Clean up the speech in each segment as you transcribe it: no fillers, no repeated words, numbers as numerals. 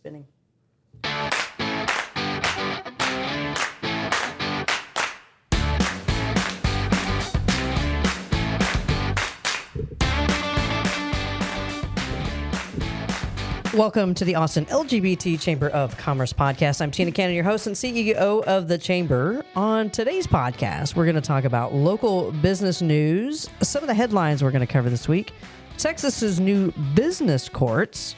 spinning. Welcome to the Austin LGBT Chamber of Commerce podcast. I'm Tina Cannon, your host and CEO of the Chamber. On today's podcast, we're going to talk about local business news, some of the headlines we're going to cover this week, Texas's new business courts,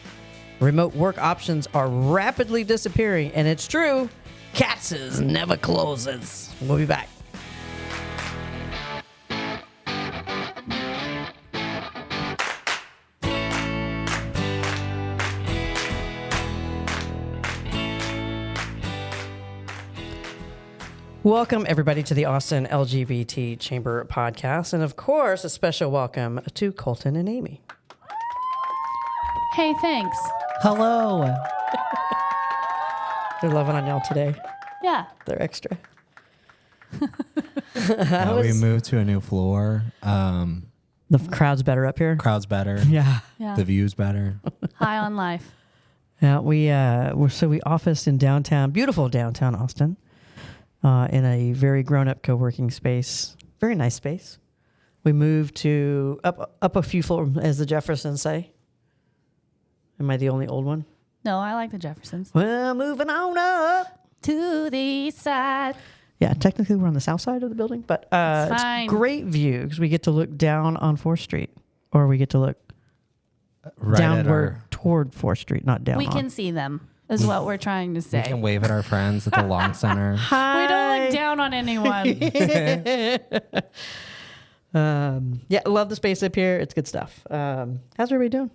remote work options are rapidly disappearing, and it's true, Katz's never closes. We'll be back. Welcome, everybody, to the Austin LGBT Chamber podcast. And, of course, a special welcome to Colton and Amy. Hey, thanks. Hello. They're loving on y'all today. Yeah. They're extra. We moved to a new floor. The crowd's better up here. Crowd's better. Yeah. The view's better. High on life. Yeah, we officed in downtown, beautiful downtown Austin, in a very grown-up co-working space. Very nice space. We moved to up a few floors, as the Jeffersons say. Am I the only old one? No, I like the Jeffersons. Well, moving on up To the east side. Yeah, technically we're on the south side of the building, but it's fine. great view because we get to look down on 4th Street, or we get to look Right downward toward 4th Street, not down. We can see them, is what we're trying to We say. can wave at our friends at the Long Center. Hi. We don't look down on anyone. Yeah, love the space up here. It's good stuff. How's everybody doing?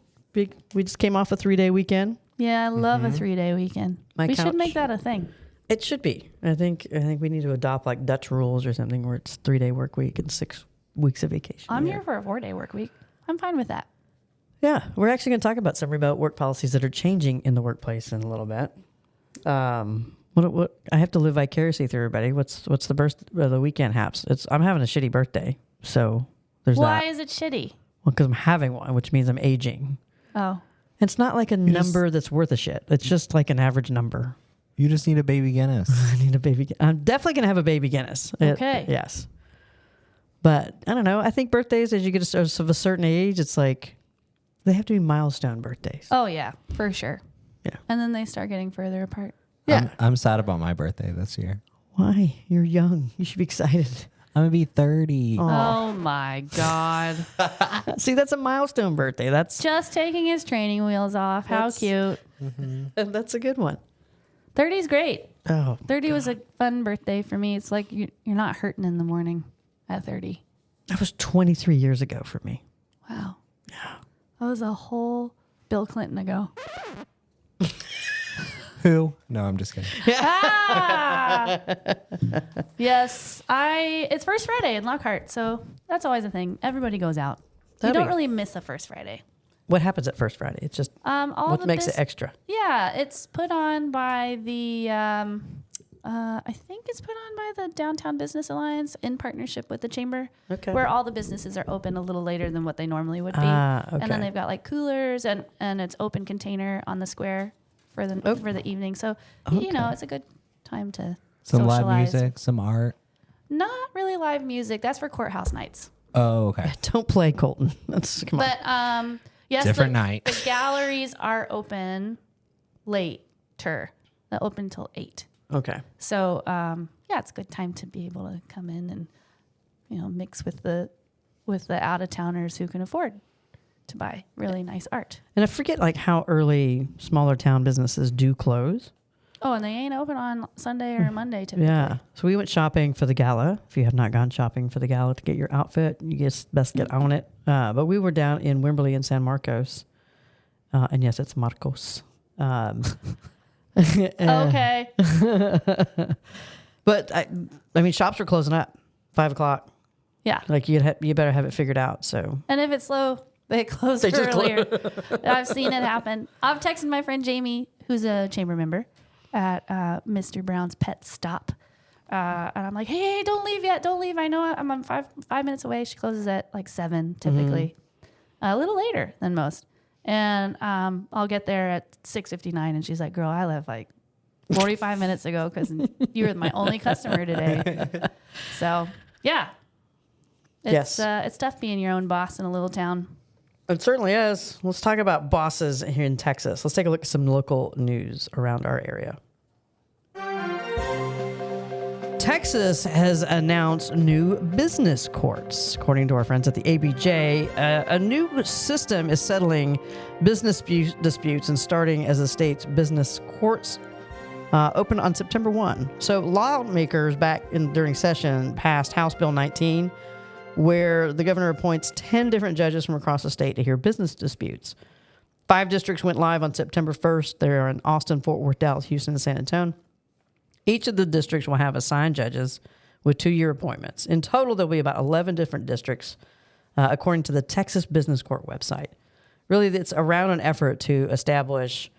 We just came off a 3-day weekend. Yeah, I love a 3-day weekend. My We couch. should make that a thing. It should be. I think we need to adopt like Dutch rules or something where it's 3-day work week and 6 weeks of vacation. I'm here for a 4-day work week. I'm fine with that. Yeah, we're actually going to talk about some remote work policies that are changing in the workplace in a little bit. What I have to live vicariously through everybody. What's the weekend haps? I'm having a shitty birthday, so there's Why that. is it shitty? Well, because I'm having one, which means I'm aging. Oh. It's not like a number that's worth a shit. It's just like an average number. You just need a baby Guinness. I need a baby. I'm definitely gonna have a baby Guinness. Okay. Yes. But I don't know. I think birthdays, as you get of a certain age, it's like they have to be milestone birthdays. Oh, yeah, for sure. Yeah. And then they start getting further apart. Yeah. I'm sad about my birthday this year. Why? You're young. You should be excited. I'm going to be 30. Oh my God. See, that's a milestone birthday. That's Just taking his training wheels off. How cute. that's a good one. 30 is great. Oh, 30 was a fun birthday for me. It's like you're not hurting in the morning at 30. that was 23 years ago for me. Wow. Yeah. That was a whole Bill Clinton ago. Who? No, I'm just kidding. Ah! Yes. It's First Friday in Lockhart, so that's always a thing. Everybody goes out. You don't really miss a First Friday. What happens at First Friday? It's just what makes it extra. Yeah, it's put on by the I think it's put on by the Downtown Business Alliance in partnership with the Chamber. Okay. Where all the businesses are open a little later than what they normally would be. Okay. And then they've got like coolers and it's open container on the square for the evening. So it's a good time to Some socialize. live music, some art. Not really live music. That's for courthouse nights. Oh, okay. Don't play, Colton. That's come on. But yes, Different night. The galleries are open later. They open till 8. Okay. So it's a good time to be able to come in and mix with the out of towners who can afford to buy really nice art. And I forget like how early smaller town businesses do close. Oh, and they ain't open on Sunday or Monday typically. Yeah. So we went shopping for the gala. If you have not gone shopping for the gala to get your outfit, you best get on it. But we were down in Wimberley and San Marcos. And yes, it's Marcos. Okay. But I mean, shops are closing up 5:00. Yeah. Like you better have it figured out. So. And if it's slow, they close earlier. I've seen it happen. I've texted my friend Jamie, who's a chamber member at Mr. Brown's Pet Stop. And I'm like, hey, don't leave yet. Don't leave. I know I'm on 5 minutes away. She closes at like 7 typically. A little later than most. And I'll get there at 6:59, and she's like, "Girl, I left like 45 minutes ago because you were my only customer today." So yeah, it's tough being your own boss in a little town. It certainly is. Let's talk about bosses here in Texas. Let's take a look at some local news around our area. Texas has announced new business courts. According to our friends at the ABJ, a new system is settling business disputes and starting as the state's business courts opened on September 1. So lawmakers during session passed House Bill 19, where the governor appoints 10 different judges from across the state to hear business disputes. 5 districts went live on September 1st. They're in Austin, Fort Worth, Dallas, Houston, and San Antonio. Each of the districts will have assigned judges with 2-year appointments. In total, there'll be about 11 different districts, according to the Texas Business Court website. Really, it's around an effort to establish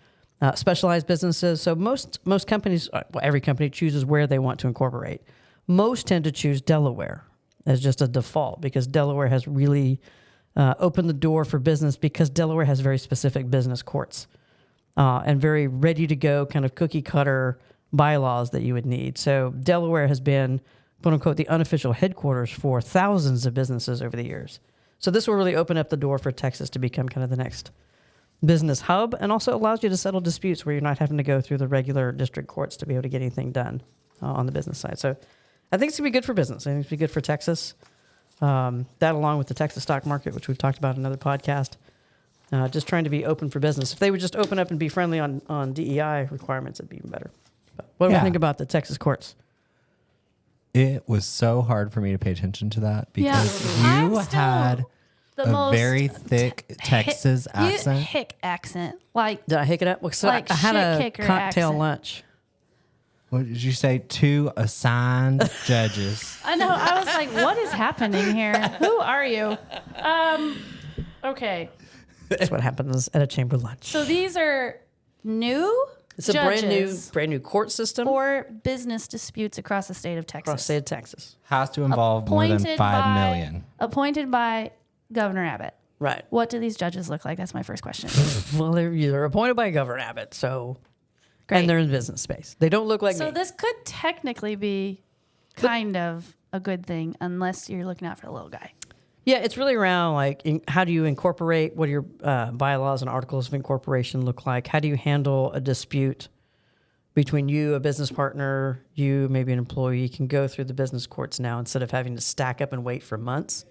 specialized businesses. So most companies, every company chooses where they want to incorporate. Most tend to choose Delaware as just a default because Delaware has really opened the door for business because Delaware has very specific business courts and very ready to go kind of cookie cutter bylaws that you would need. So Delaware has been, quote unquote, the unofficial headquarters for thousands of businesses over the years. So this will really open up the door for Texas to become kind of the next business hub, and also allows you to settle disputes where you're not having to go through the regular district courts to be able to get anything done on the business side. So I think it's going to be good for business. I think it's going to be good for Texas. That along with the Texas stock market, which we've talked about in another podcast, just trying to be open for business. If they would just open up and be friendly on DEI requirements, it'd be even better. But what do you think about the Texas courts? It was so hard for me to pay attention to that because Yeah. you had a very thick Texas accent. Hick accent. Like, Did I hick it up? Well, so Like I had a shit-kicker cocktail accent. lunch. What did you say? 2 assigned judges. I know. I was like, what is happening here? Who are you? Okay. That's what happens at a chamber lunch. So these are new It's a brand new court system for business disputes across the state of Texas. across the state of Texas. Has to involve more than 5 million. Appointed by Governor Abbott. Right. What do these judges look like? That's my first question. Well, they're appointed by Governor Abbott, so Great. and they're in business space. They don't look like So me. this could technically be kind of a good thing unless you're looking out for the little guy. Yeah, it's really around like how do you incorporate? What do your bylaws and articles of incorporation look like? How do you handle a dispute between you, a business partner, you, maybe an employee? You can go through the business courts now instead of having to stack up and wait for months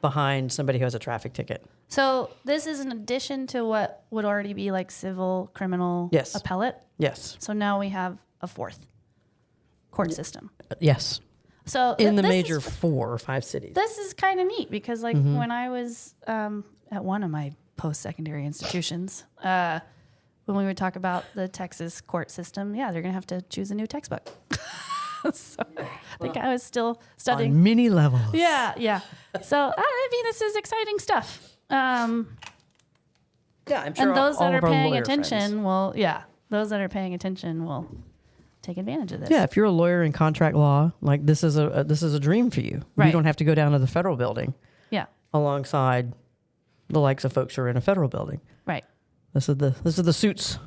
behind somebody who has a traffic ticket. So this is in addition to what would already be like civil, criminal, Yes. appellate. Yes. So now we have a fourth court system. Yes. So In the this major is 4 or 5 cities. This is kind of neat because, like, when I was at one of my post-secondary institutions, when we would talk about the Texas court system, they're going to have to choose a new textbook. So I think I was still studying. On many levels. Yeah. So, I mean, this is exciting stuff. Yeah, I'm sure And those all that are of our paying lawyer attention friends. those that are paying attention will take advantage of this. Yeah, if you're a lawyer in contract law, like this is a dream for you. Right. You don't have to go down to the federal building Yeah. alongside the likes of folks who are in a federal building. Right. This is the suits.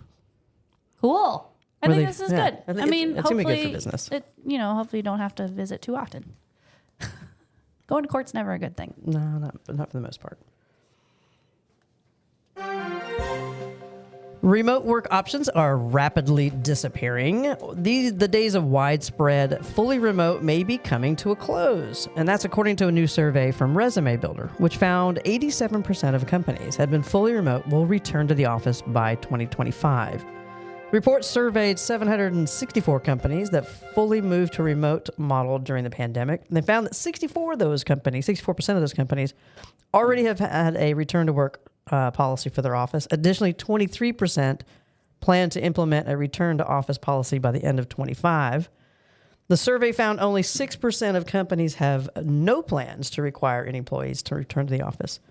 Cool. I Really- think this is yeah, good. I think I mean, it's gonna be hopefully, good for business. Hopefully you don't have to visit too often. Going to court's never a good thing. No, not for the most part. Remote work options are rapidly disappearing. The days of widespread, fully remote may be coming to a close. And that's according to a new survey from Resume Builder, which found 87% of companies had been fully remote will return to the office by 2025. Reports surveyed 764 companies that fully moved to a remote model during the pandemic. They found that 64% of those companies already have had a return to work policy for their office. Additionally, 23% plan to implement a return to office policy by the end of 25. The survey found only 6% of companies have no plans to require any employees to return to the office.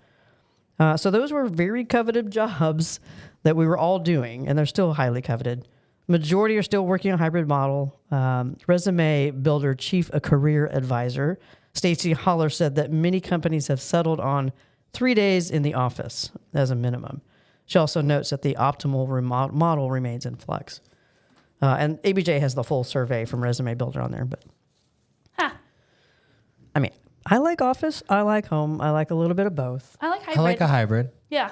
So those were very coveted jobs that we were all doing, and they're still highly coveted. Majority are still working on a hybrid model. Resume Builder Chief Career Advisor Stacy Holler said that many companies have settled on 3 days in the office as a minimum. She also notes that the optimal model remains in flux. And ABJ has the full survey from Resume Builder on there. But I mean, I like office. I like home. I like a little bit of both. I like hybrid. I like a hybrid. Yeah.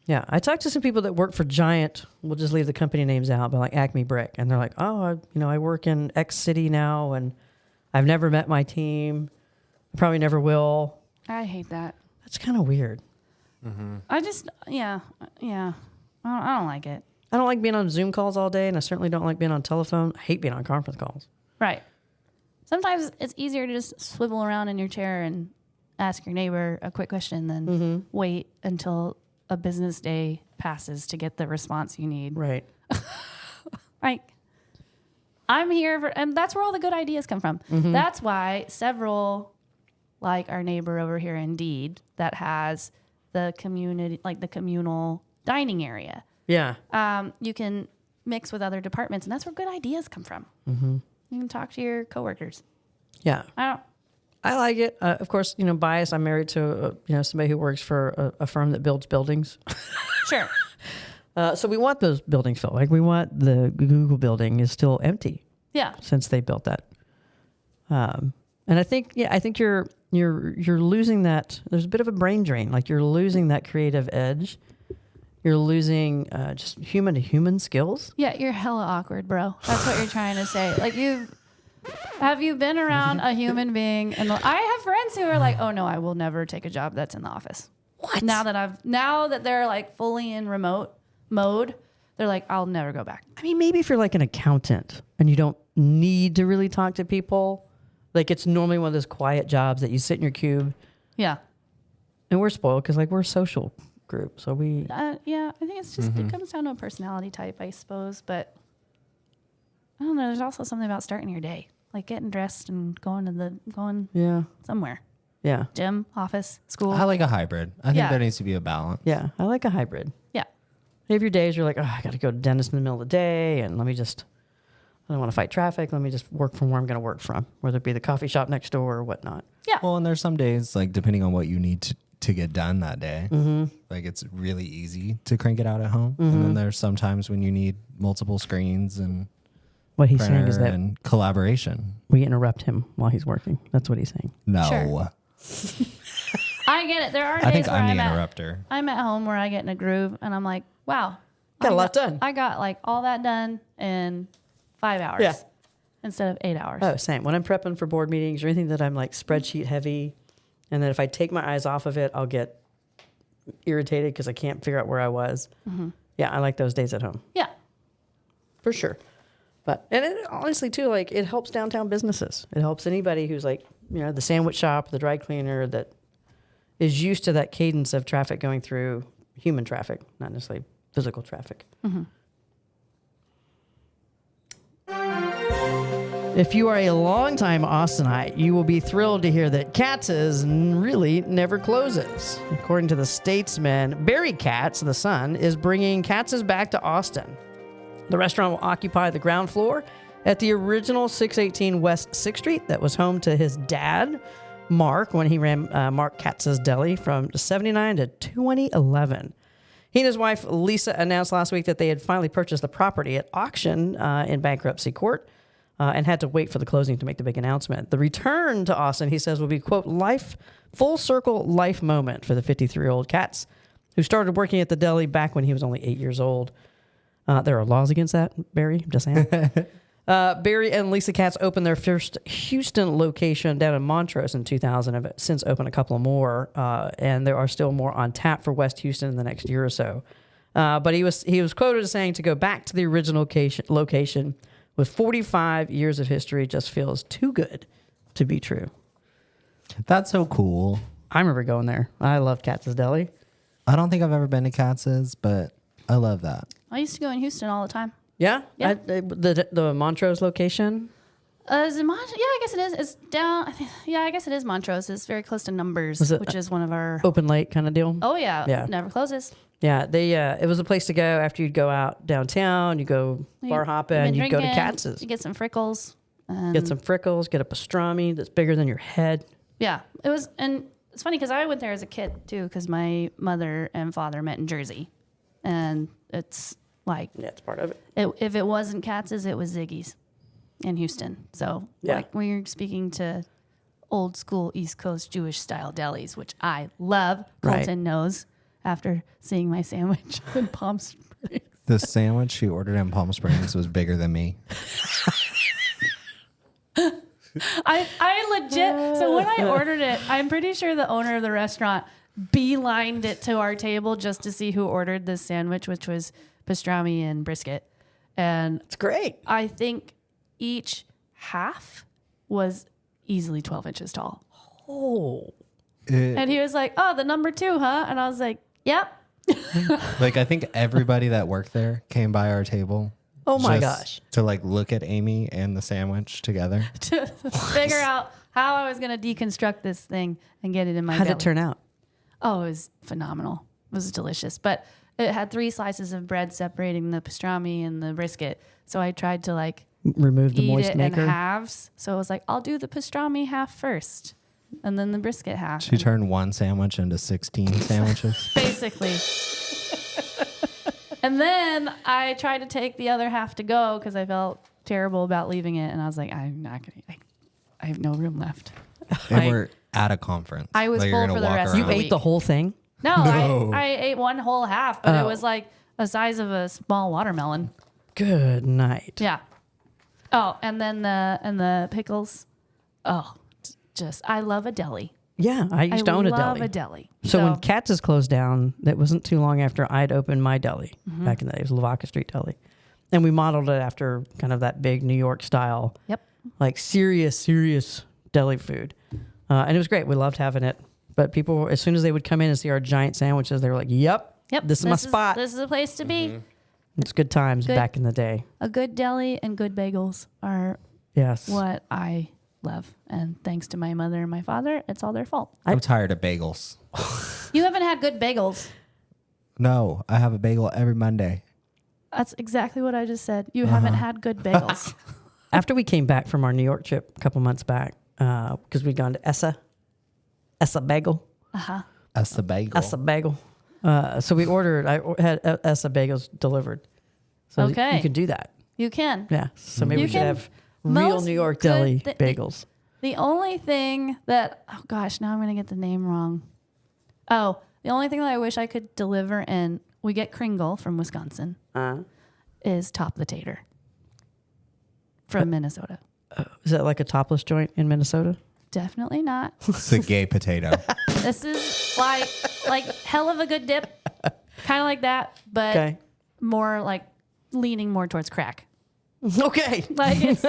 Yeah, I talked to some people that work for Giant. We'll just leave the company names out, but like Acme Brick, and they're like, "Oh, I work in X city now, and I've never met my team. I probably never will." I hate that. That's kind of weird. Mm-hmm. I just, yeah. I don't like it. I don't like being on Zoom calls all day, and I certainly don't like being on telephone. I hate being on conference calls. Right. Sometimes it's easier to just swivel around in your chair and ask your neighbor a quick question than wait until a business day passes to get the response you need. Right. Like, I'm here and that's where all the good ideas come from. That's why several, like our neighbor over here, Indeed, that has the community, like the communal dining area. Yeah. You can mix with other departments, and that's where good ideas come from. You can talk to your coworkers. Yeah. I I like it. Of course, bias. I'm married to somebody who works for a firm that builds buildings. Sure. So we want those buildings filled. Like we want the Google building is still empty. Yeah. Since they built that. And I think you're losing that. There's a bit of a brain drain. Like you're losing that creative edge. You're losing just human to human skills. Yeah, you're hella awkward, bro. That's what you're trying to say. Like have you been around a human being? And I have friends who are like, "Oh no, I will never take a job that's in the office." What? Now that they're like fully in remote mode, they're like, "I'll never go back." I mean, maybe if you're like an accountant and you don't need to really talk to people, like it's normally one of those quiet jobs that you sit in your cube. Yeah. And we're spoiled because like we're a social group, so we. Yeah, I think it's just it comes down to a personality type, I suppose. But I don't know. There's also something about starting your day, like getting dressed and going somewhere. Yeah. Gym, office, school. I like a hybrid. I think there needs to be a balance. Yeah, I like a hybrid. Yeah. You have your days you're like, oh, I got to go to the dentist in the middle of the day, and I don't want to fight traffic. Let me just work from where I'm going to work from, whether it be the coffee shop next door or whatnot. Yeah. Well, and there's some days, like depending on what you need to get done that day, like it's really easy to crank it out at home. And then there's some times when you need multiple screens and what he's saying is that and collaboration. we interrupt him while he's working. That's what he's saying. No. Sure. I get it. There are days I think where I'm the interrupter. I'm at home where I get in a groove and I'm like, wow. Got a lot done. I got like all that done in 5 hours. Yeah. Instead of 8 hours. Oh, same. When I'm prepping for board meetings or anything that I'm like spreadsheet heavy, and then if I take my eyes off of it, I'll get irritated because I can't figure out where I was. Yeah, I like those days at home. Yeah. For sure. But, and it, honestly too, like it helps downtown businesses. It helps anybody who's like, the sandwich shop, the dry cleaner that is used to that cadence of traffic going through, human traffic, not necessarily physical traffic. If you are a longtime Austinite, you will be thrilled to hear that Katz's really never closes. According to the Statesman, Barry Katz, the son, is bringing Katz's back to Austin. The restaurant will occupy the ground floor at the original 618 West 6th Street that was home to his dad, Mark, when he ran Mark Katz's Deli from 79 to 2011. He and his wife, Lisa, announced last week that they had finally purchased the property at auction in bankruptcy court and had to wait for the closing to make the big announcement. The return to Austin, he says, will be, quote, full circle life moment for the 53-year-old Katz, who started working at the deli back when he was only 8 years old. There are laws against that, Barry. I'm just saying. Barry and Lisa Katz opened their first Houston location down in Montrose in 2000. Have since opened a couple more, and there are still more on tap for West Houston in the next year or so. But he was quoted as saying to go back to the original location with 45 years of history just feels too good to be true. That's so cool. I remember going there. I love Katz's Deli. I don't think I've ever been to Katz's, but I love that. I used to go in Houston all the time. Yeah? Yeah. The Montrose location? Is it I guess it is. It's down. I guess it is Montrose. It's very close to Numbers, which is one of our open late kind of deal. Oh yeah, Yeah. Never closes. Yeah, it was a place to go after you'd go out downtown. You go bar hopping, and you'd go to Katz's. You get some frickles. Get some frickles. Get a pastrami that's bigger than your head. Yeah, it was, and it's funny because I went there as a kid too, because my mother and father met in Jersey. and it's like That's part of it. if it wasn't Katz's, it was Ziggy's in Houston. So like we're speaking to old school East Coast Jewish style delis, which I love. Colton knows after seeing my sandwich in Palm Springs. The sandwich she ordered in Palm Springs was bigger than me. I legit. So when I ordered it, I'm pretty sure the owner of the restaurant beelined it to our table just to see who ordered this sandwich, which was pastrami and brisket. And It's great. I think each half was easily 12 inches tall. Oh. And he was like, "Oh, the number 2, huh?" And I was like, "Yep." Like, I think everybody that worked there came by our table. Oh my just gosh. To like look at Amy and the sandwich together. To figure out how I was going to deconstruct this thing and get it in my How'd belly. it turn out? Oh, it was phenomenal. It was delicious. But it had 3 slices of bread separating the pastrami and the brisket. So I tried to like Remove the eat moist it maker. in halves. So I was like, I'll do the pastrami half first and then the brisket half. She turned one sandwich into 16 sandwiches. Basically. And then I tried to take the other half to go because I felt terrible about leaving it. And I was like, I'm not going to, I have no room left. And we're at a conference. I was Like, full you're gonna for the walk rest of around. You the ate week. the whole thing? No, No. I ate one whole half, but it was like the size of a small watermelon. Good night. Yeah. Oh, and then the pickles. Oh, just I love a deli. Yeah, I used to own a love deli. a deli. So when Katz's closed down, that wasn't too long after I'd opened my deli back in the day. It was Lavaca Street Deli. And we modeled it after kind of that big New York style, Yep. like serious deli food. And it was great. We loved having it. But people, as soon as they would come in and see our giant sandwiches, they were like, yep, this is my spot. This is a place to be. It's good times back in the day. A good deli and good bagels are Yes. what I love. And thanks to my mother and my father, it's all their fault. I'm tired of bagels. You haven't had good bagels. No, I have a bagel every Monday. That's exactly what I just said. You haven't had good bagels. After we came back from our New York trip a couple months back, because we'd gone to Essa Bagel. That's the bagel. Essa Bagel. So we ordered, had Essa Bagels delivered. So Okay. you can do that. You can. Yeah. So maybe You we should can- have real most New York good deli thi- bagels. The only thing that, oh gosh, now I'm going to get the name wrong. Oh, the only thing that I wish I could deliver, and we get Kringle from Wisconsin, is Top the Tater from Minnesota. Is that like a topless joint in Minnesota? Definitely not. It's a gay potato. This is like hell of a good dip, kind of like that, but Okay. more like leaning more towards crack. Okay. Like it's,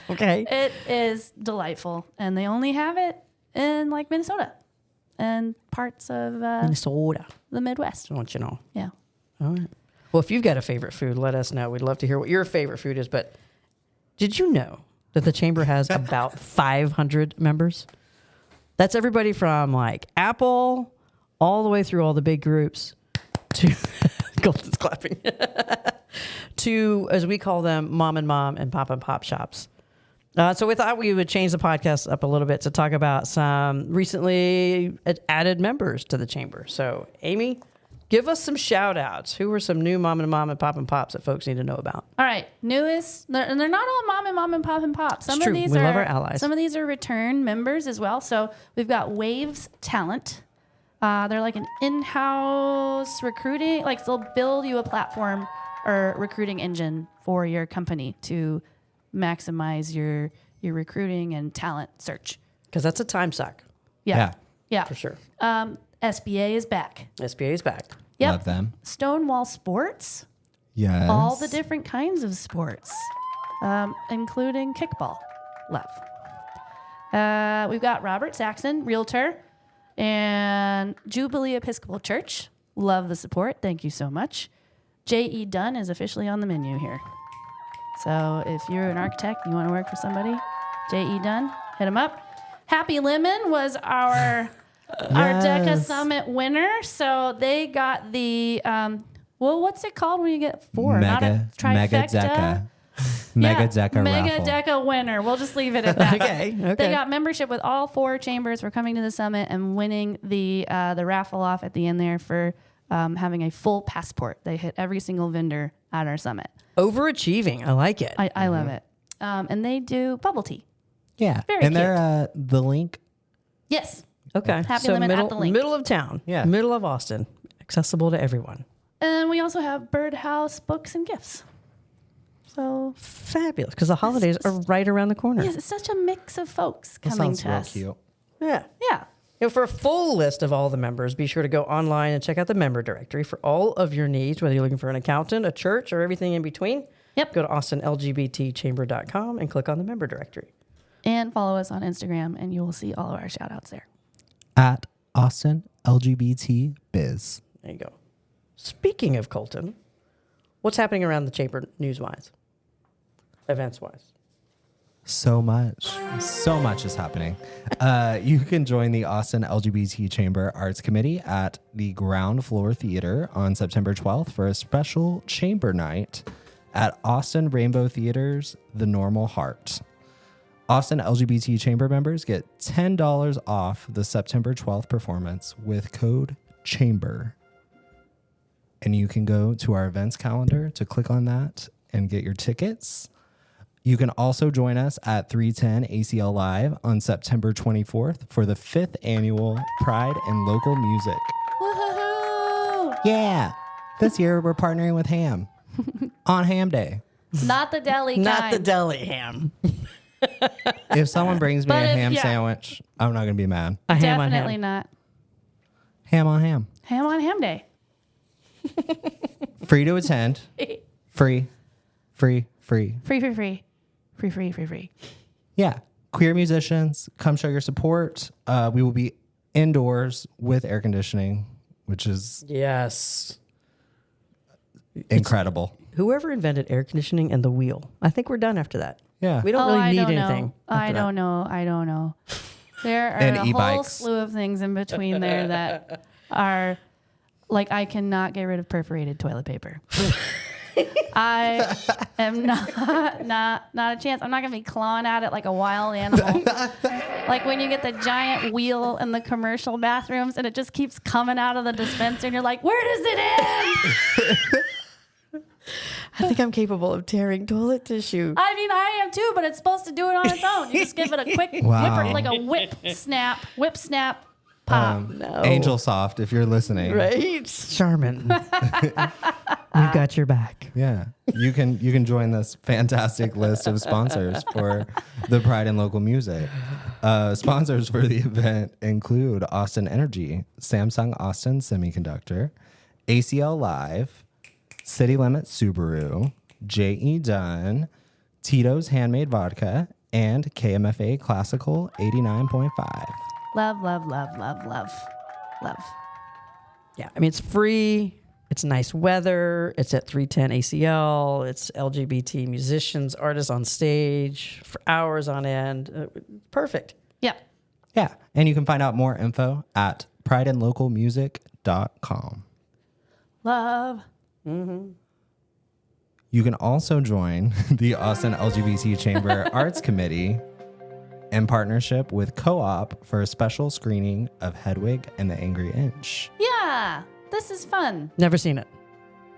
Okay. it is delightful, and they only have it in like Minnesota and parts of Minnesota. the Midwest. I want you to know. Yeah. All right. Well, if you've got a favorite food, let us know. We'd love to hear what your favorite food is. But did you know that the Chamber has about 500 members? That's everybody from like Apple all the way through all the big groups to Colton's clapping to, as we call them, mom and pop shops. So we thought we would change the podcast up a little bit to talk about some recently added members to the Chamber. So Amy, give us some shout outs. Who were some new mom and pops that folks need to know about? All right, newest, and they're not all mom and pops. Some It's of true. these We are love our allies. Some of these are return members as well. So we've got Waves Talent. They're like an in-house recruiting, like they'll build you a platform or recruiting engine for your company to maximize your recruiting and talent search. Because that's a time suck, Yeah. for sure. SBA is back. SBA is back. Yep. Love them. Stonewall Sports. Yes. All the different kinds of sports, including kickball. Love. We've got Robert Saxon, Realtor, and Jubilee Episcopal Church. Love the support. Thank you so much. J.E. Dunn is officially on the menu here. So if you're an architect and you want to work for somebody, J.E. Dunn, hit him up. Happy Lemon was our DECA Summit winner. So they got the, what's it called when you get four? Not a trifecta. Mega DECA. Mega DECA Mega raffle. DECA winner. We'll just leave it at that. Okay. They got membership with all 4 chambers for coming to the summit and winning the raffle off at the end there for having a full passport. They hit every single vendor at our summit. Overachieving. I like it. I love it. And they do bubble tea. Yeah. Very and cute. they're the link. Yes. Okay. Happy Lemon at the link. Middle of town. Yeah. Middle of Austin. Accessible to everyone. And we also have Birdhouse books and gifts. So Fabulous. Because the holidays are right around the corner. yes, it's such a mix of folks That coming sounds to real us. cute. Yeah. Yeah. For a full list of all the members, be sure to go online and check out the member directory for all of your needs, whether you're looking for an accountant, a church, or everything in between. Yep. Go to austinlgbtchamber.com and click on the member directory. And follow us on Instagram, and you will see all of our shout outs there. At Austin LGBT Biz. There you go. Speaking of Colton, what's happening around the chamber news-wise, events-wise? So much is happening. You can join the Austin LGBT Chamber Arts Committee at the Ground Floor Theater on September 12th for a special chamber night at Austin Rainbow Theater's The Normal Heart. Austin LGBT Chamber members get $10 off the September 12th performance with code CHAMBER. And you can go to our events calendar to click on that and get your tickets. You can also join us at 310 ACL Live on September 24th for the 5th annual Pride in Local Music. Woohoo! Yeah. This year we're partnering with Ham on Ham Day. Not the deli kind. Not the deli ham. If someone brings me But a if- ham yeah. sandwich, I'm not going to be mad. A ham on Definitely ham. not. Ham on ham. Ham on ham day. Free to attend. Free. Free. Yeah. Queer musicians, come show your support. We will be indoors with air conditioning, which is Yes. incredible. Whoever invented air conditioning and the wheel. I think we're done after that. Yeah. We don't Oh, really I need don't anything. know. I after that. don't know. There are And a whole e-bikes. slew of things in between there that are like I cannot get rid of perforated toilet paper. I am not a chance. I'm not gonna be clawing at it like a wild animal. Like when you get the giant wheel in the commercial bathrooms and it just keeps coming out of the dispenser and you're like, where does it end? I think I'm capable of tearing toilet tissue. I mean, I am too, but it's supposed to do it on its own. You just give it a quick Wow. whipper, like a whip snap, pop. No. Angel Soft, if you're listening. Right? Charmin. We've got your back. Yeah. You can join this fantastic list of sponsors for the Pride in Local Music. Sponsors for the event include Austin Energy, Samsung Austin Semiconductor, ACL Live, City Limit Subaru, J.E. Dunn, Tito's Handmade Vodka, and KMFA Classical 89.5. Love. Yeah. I mean, it's free. It's nice weather. It's at 310 ACL. It's LGBT musicians, artists on stage for hours on end. Perfect. Yeah. Yeah. And you can find out more info at prideandlocalmusic.com. Love. You can also join the Austin LGBT Chamber Arts Committee in partnership with Co-op for a special screening of Hedwig and the Angry Inch. Yeah. This is fun. Never seen it.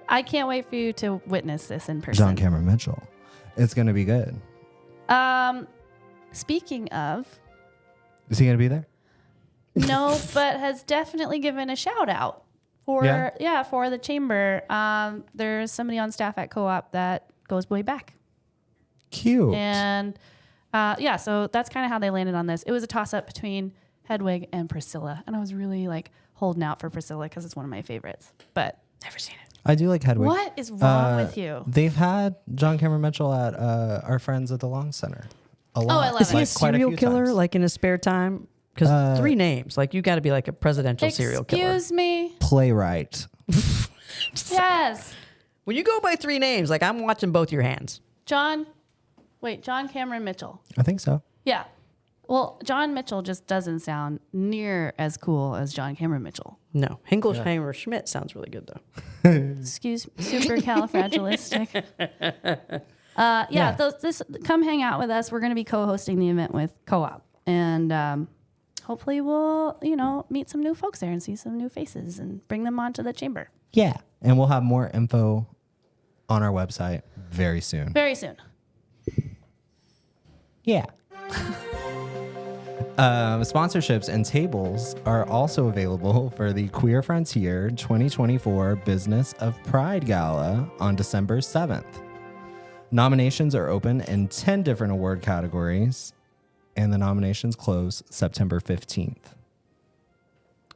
I can't wait for you to witness this in person. John Cameron Mitchell. It's going to be good. Speaking of, Is he going to be there? no, but has definitely given a shout out for for the chamber. There's somebody on staff at Co-op that goes way back. Cute. And so that's kind of how they landed on this. It was a toss up between Hedwig and Priscilla, and I was really like holding out for Priscilla because it's one of my favorites, but never seen it. I do like Hedwig. What is wrong with you? They've had John Cameron Mitchell at our friends at the Long Center a lot. I love Is he it. a quite serial few killer, times. like in his spare time? Because 3 names. Like, you got to be like a presidential serial killer. Excuse me. Playwright. Yes, When you go by 3 names, like, I'm watching both your hands. John Cameron Mitchell. I think so. Yeah. Well, John Mitchell just doesn't sound near as cool as John Cameron Mitchell. No. Hinglesheimer Schmidt sounds really good, though. Excuse me. Supercalifragilistic. Come hang out with us. We're going to be co-hosting the event with Co-op. And hopefully we'll, meet some new folks there and see some new faces and bring them onto the chamber. Yeah. And we'll have more info on our website very soon. Very soon. Yeah. Sponsorships and tables are also available for the Queer Frontier 2024 Business of Pride Gala on December 7th. Nominations are open in 10 different award categories, and the nominations close September 15th.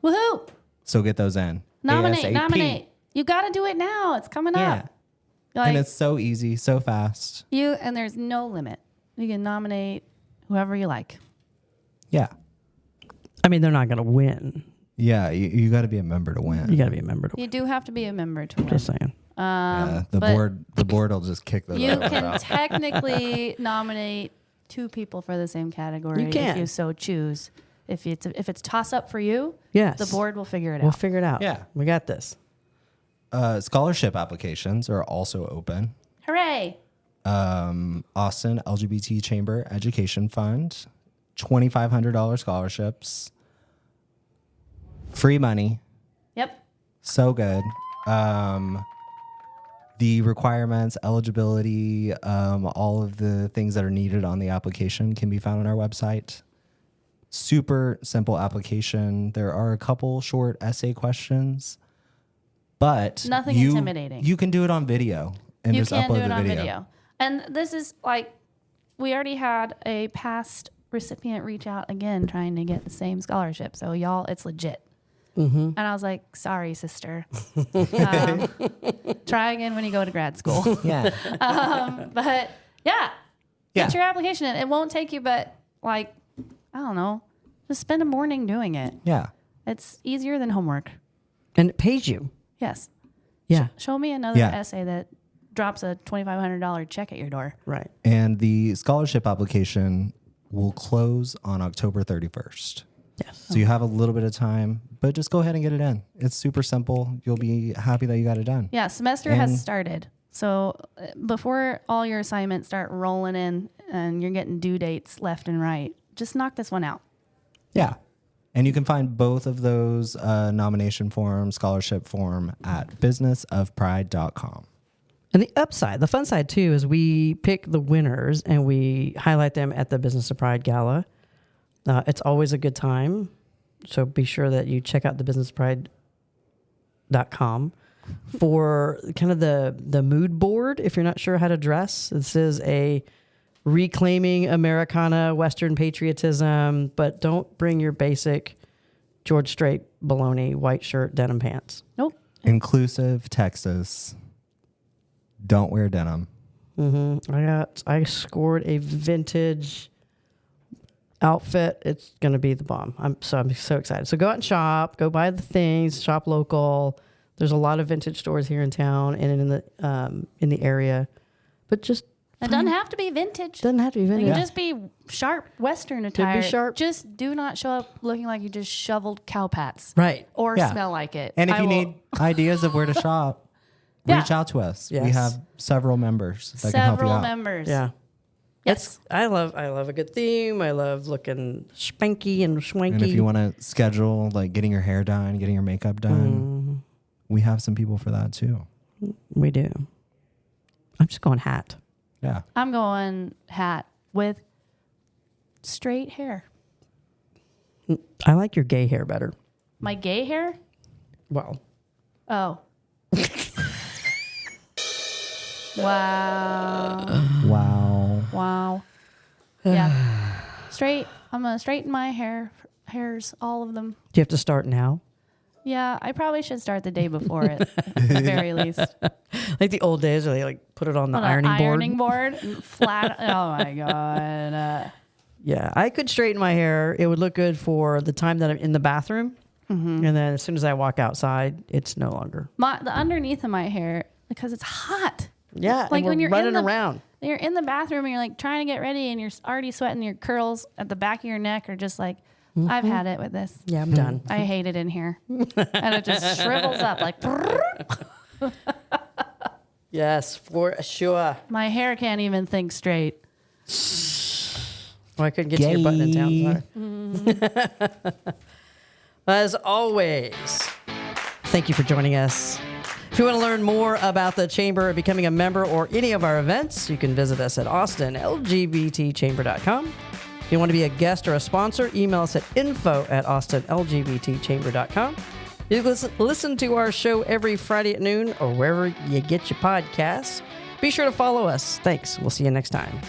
Woohoo! So get those in. ASAP. Nominate. You got to do it now. It's coming up. And it's so easy, so fast. And there's no limit. You can nominate whoever you like. Yeah. I mean, they're not going to win. Yeah, you got to be a member to win. You got to be a member to win. You do have to be a member to win. Just saying. The board will just kick those. You can technically nominate 2 people for the same category if you so choose. If it's toss up for you, yes, the board will figure it out. We'll figure it out. Yeah, we got this. Scholarship applications are also open. Hooray! Austin LGBT Chamber Education Fund, $2,500 scholarships, free money. Yep. So good. The requirements, eligibility, all of the things that are needed on the application can be found on our website. Super simple application. There are a couple short essay questions, but nothing intimidating. You can do it on video and you just can upload do it the on video. And this is we already had a past recipient reach out again trying to get the same scholarship. So y'all, it's legit. Mm-hmm. And I was like, sorry, sister. Try again when you go to grad school. Yeah. But get your application in. It won't take you but I don't know, just spend a morning doing it. Yeah. It's easier than homework. And it pays you. Yes. Yeah. Show me another essay that drops a $2,500 check at your door. Right. And the scholarship application will close on October 31st. Yes. So you have a little bit of time, but just go ahead and get it in. It's super simple. You'll be happy that you got it done. Yeah, semester has started. So before all your assignments start rolling in and you're getting due dates left and right, just knock this one out. Yeah. And you can find both of those nomination forms, scholarship form at businessofpride.com. And the upside, the fun side too, is we pick the winners and we highlight them at the Business of Pride Gala. It's always a good time. So be sure that you check out the businesspride.com for kind of the mood board. If you're not sure how to dress, this is a reclaiming Americana, Western patriotism, but don't bring your basic George Strait baloney, white shirt, denim pants. Nope. Inclusive Texas. Don't wear denim. Mm-hmm. I scored a vintage outfit. It's going to be the bomb. I'm so excited. So go out and shop, go buy the things, shop local. There's a lot of vintage stores here in town and in the area, but just it doesn't have to be vintage. Doesn't have to be vintage. It can just be sharp Western attire. Could be sharp. Just do not show up looking like you just shoveled cow pats. Right. Or smell like it. And if you need ideas of where to shop, reach out to us. Yes. We have several members that can help you out. Several members. Yeah. Yes. I love a good theme. I love looking spanky and swanky. And if you want to schedule getting your hair done, getting your makeup done, we have some people for that too. We do. I'm just going hat. Yeah. I'm going hat with straight hair. I like your gay hair better. My gay hair? Well. Oh. Wow. Wow. Yeah. Straight. I'm going to straighten my hairs, all of them. Do you have to start now? Yeah, I probably should start the day before it, at the very least. Like the old days where they put it on the ironing board and flat. Oh my God. Yeah, I could straighten my hair. It would look good for the time that I'm in the bathroom. Mm-hmm. And then as soon as I walk outside, it's no longer. The underneath of my hair, because it's hot. Yeah, like when you're running around. You're in the bathroom and you're trying to get ready and you're already sweating. Your curls at the back of your neck are just I've had it with this. Yeah, I'm done. I hate it in here. And it just shrivels up Yes, for sure. My hair can't even think straight. Oh, I couldn't get to your button in town. Sorry. As always, thank you for joining us. If you want to learn more about the Chamber, becoming a member, or any of our events, you can visit us at austinlgbtchamber.com. If you want to be a guest or a sponsor, email us at info@austinlgbtchamber.com. You can listen to our show every Friday at noon or wherever you get your podcasts. Be sure to follow us. Thanks. We'll see you next time.